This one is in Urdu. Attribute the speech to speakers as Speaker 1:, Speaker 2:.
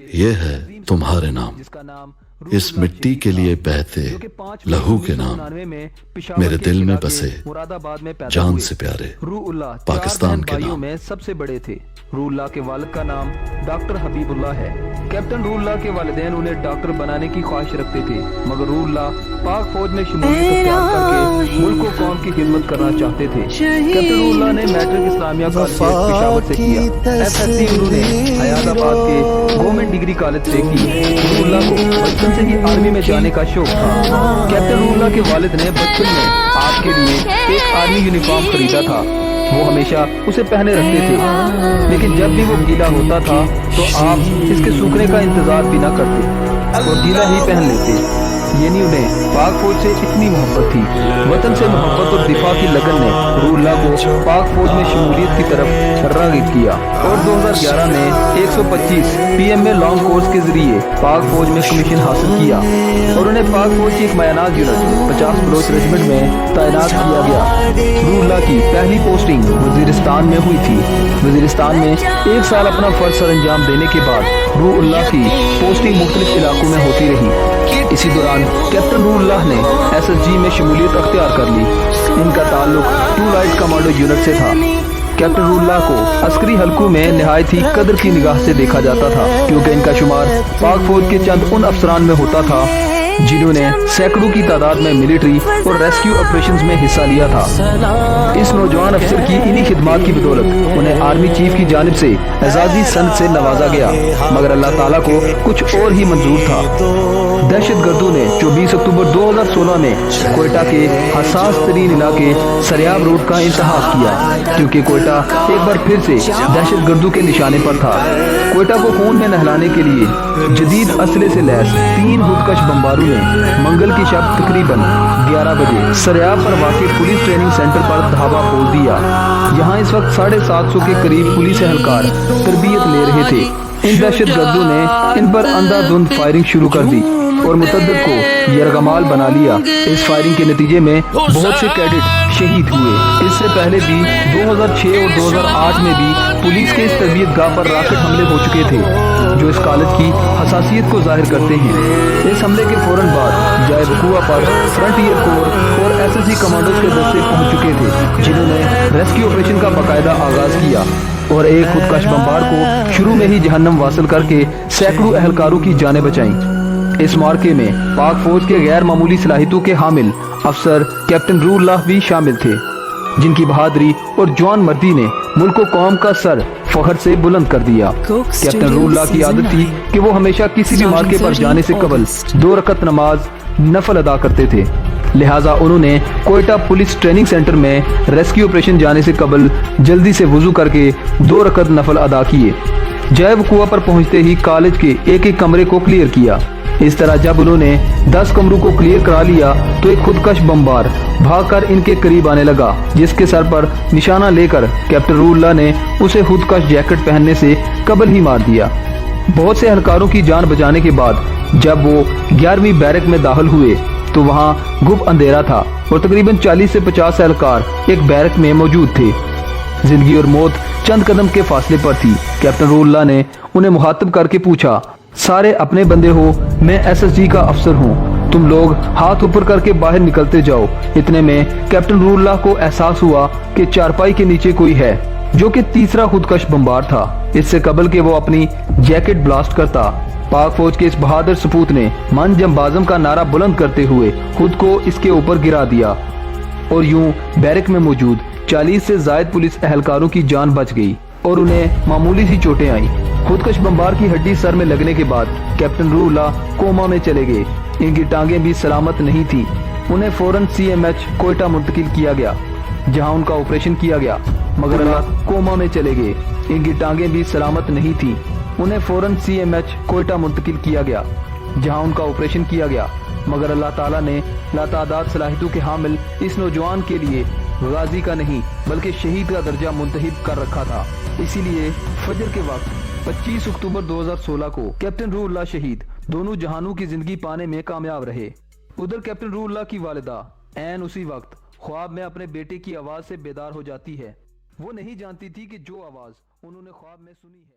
Speaker 1: یہ ہے تمہارے نام، اس مٹی کے لیے بہتے لہو کے نام، میرے دل میں بسے جان سے پیارے پاکستان کے نام۔
Speaker 2: سب سے بڑے تھے۔ روح اللہ کے والد کا نام ڈاکٹر حبیب اللہ ہے۔ کیپٹن روح اللہ کے والدین انہیں ڈاکٹر بنانے کی خواہش رکھتے تھے، مگر روح اللہ پاک فوج میں شمولیت اختیار کر کے ملک و قوم کی خدمت کرنا چاہتے تھے۔ کیپٹن روح اللہ نے میٹرک اسلامیہ کالج پشاور سے کیا، ایف ایس سی انہوں نے حیات آباد کے گورنمنٹ ڈگری کالج سے کی۔ روح اللہ کو بچپن سے ہی آرمی میں جانے کا شوق تھا۔ کیپٹن روح اللہ کے والد نے بچپن میں آپ کے لیے ایک آرمی یونیفارم خریدا تھا، وہ ہمیشہ اسے پہنے رکھتے تھے، لیکن جب بھی وہ گیلا ہوتا تھا تو آپ اس کے سوکھنے کا انتظار بھی نہ کرتے اور گیلا ہی پہن لیتے۔ یعنی انہیں پاک فوج سے اتنی محبت تھی۔ وطن سے محبت اور دفاع کی لگن نے روح اللہ کو پاک فوج میں شمولیت کی طرف راغب کیا اور 2011 میں 125 P M A long course کے ذریعے پاک فوج میں کمیشن حاصل کیا اور انہیں پاک فوج کی ایک میانات یونٹ 50 بلوچ ریجمنٹ میں تعینات کیا گیا۔ روح اللہ کی پہلی پوسٹنگ وزیرستان میں ہوئی تھی۔ وزیرستان میں 1 سال اپنا فرض سر انجام دینے کے بعد روح اللہ کی پوسٹنگ مختلف علاقوں میں ہوتی رہی۔ اسی دوران کیپٹن روح اللہ نے ایس ایس جی میں شمولیت اختیار کر لی۔ ان کا تعلق 2 لائٹ کمانڈو یونٹ سے تھا۔ کیپٹن روح اللہ کو عسکری حلقوں میں نہایت ہی قدر کی نگاہ سے دیکھا جاتا تھا، کیونکہ ان کا شمار پاک فوج کے چند ان افسران میں ہوتا تھا جنہوں نے سینکڑوں کی تعداد میں ملٹری اور ریسکیو آپریشنز میں حصہ لیا تھا۔ اس نوجوان افسر کی انہی خدمات کی بدولت انہیں آرمی چیف کی جانب سے اعزازی سند سے نوازا گیا، مگر اللہ تعالیٰ کو کچھ اور ہی منظور تھا۔ دہشت گردوں نے 24 اکتوبر 2016 میں کوئٹہ کے حساس ترین علاقے سریاب روڈ کا انتہاز کیا، کیونکہ کوئٹہ ایک بار پھر سے دہشت گردوں کے نشانے پر تھا۔ کوئٹہ کو خون میں نہلانے کے لیے جدید اسلحے سے لیس 3 خودکش بمباروں نے منگل کی شب تقریباً 11 بجے سریاب پر واقع پولیس ٹریننگ سینٹر پر دھاوا بول دیا۔ یہاں اس وقت 750 کے قریب پولیس اہلکار تربیت لے رہے تھے۔ ان دہشت گردوں نے ان پر اندھا دھند فائرنگ شروع کر دی اور متعدد کو یرغمال بنا لیا۔ اس فائرنگ کے نتیجے میں بہت سے کیڈٹ شہید ہوئے۔ اس سے پہلے بھی 2006 اور 2008 میں بھی پولیس کے اس تربیت گاہ پر راکٹ حملے ہو چکے تھے، جو اس کالج کی حساسیت کو ظاہر کرتے ہیں۔ اس حملے کے فوراً بعد جائے وقوع پر فرنٹیئر کور اور ایس ایس جی کمانڈوز کے دستے پہنچ چکے تھے، جنہوں نے ریسکیو آپریشن کا باقاعدہ آغاز کیا اور ایک خودکش بمبار کو شروع میں ہی جہنم واصل کر کے سینکڑوں اہلکاروں کی جانیں بچائیں۔ اس معرکے میں پاک فوج کے غیر معمولی صلاحیتوں کے حامل افسر کیپٹن روح اللہ بھی شامل تھے، جن کی بہادری اور جوان مردی نے ملک و قوم کا سر فخر سے بلند کر دیا۔ کیپٹن روح اللہ کی عادت تھی کہ وہ ہمیشہ کسی بھی معرکے پر جانے سے قبل 2 رکعت نماز نفل ادا کرتے تھے، لہٰذا انہوں نے کوئٹہ پولیس ٹریننگ سینٹر میں ریسکیو آپریشن جانے سے قبل جلدی سے وضو کر کے 2 رکعت نفل ادا کیے۔ جائے وقوع پر پہنچتے ہی کالج کے ایک کمرے کو کلیئر کیا۔ اس طرح جب انہوں نے 10 کمروں کو کلیئر کرا لیا تو ایک خودکش بمبار بھاگ کر ان کے قریب آنے لگا، جس کے سر پر نشانہ لے کر کیپٹن روح اللہ نے اسے خودکش جیکٹ پہننے سے قبل ہی مار دیا۔ بہت سے اہلکاروں کی جان بچانے کے بعد جب وہ 11ویں بیرک میں داخل ہوئے تو وہاں گپ اندھیرا تھا اور تقریباً 40 سے 50 اہلکار ایک بیرک میں موجود تھے۔ زندگی اور موت چند قدم کے فاصلے پر تھی۔ کیپٹن روح اللہ نے انہیں مخاطب کر کے پوچھا، سارے اپنے بندے ہو، میں ایس ایس جی کا افسر ہوں، تم لوگ ہاتھ اوپر کر کے باہر نکلتے جاؤ۔ اتنے میں کیپٹن روح اللہ کو احساس ہوا کہ چارپائی کے نیچے کوئی ہے، جو کہ تیسرا خودکش بمبار تھا۔ اس سے قبل کہ وہ اپنی جیکٹ بلاسٹ کرتا، پاک فوج کے اس بہادر سپوت نے من جمبازم کا نعرہ بلند کرتے ہوئے خود کو اس کے اوپر گرا دیا اور یوں بیرک میں موجود 40 سے زائد پولیس اہلکاروں کی جان بچ گئی اور انہیں معمولی سی چوٹیں آئیں۔ خودکش بمبار کی ہڈی سر میں لگنے کے بعد کیپٹن روح اللہ کوما میں چلے گئے۔ ان کی ٹانگیں بھی سلامت نہیں تھیں۔ انہیں فوراً سی ایم ایچ کوئٹہ منتقل کیا گیا، جہاں ان کا آپریشن کیا گیا، مگر اللہ کوما میں چلے گئے۔ ان کی ٹانگیں بھی سلامت نہیں تھیں۔ انہیں فوراً سی ایم ایچ کوئٹہ منتقل کیا گیا، جہاں ان کا آپریشن کیا گیا، مگر اللہ تعالیٰ نے لاتعداد صلاحیتوں کے حامل اس نوجوان کے لیے غازی کا نہیں بلکہ شہید کا درجہ منتخب کر رکھا تھا۔ اسی لیے فجر کے وقت 25 اکتوبر 2016 کو کیپٹن روح اللہ شہید دونوں جہانوں کی زندگی پانے میں کامیاب رہے۔ ادھر کیپٹن روح اللہ کی والدہ عین اسی وقت خواب میں اپنے بیٹے کی آواز سے بیدار ہو جاتی ہے۔ وہ نہیں جانتی تھی کہ جو آواز انہوں نے خواب میں سنی ہے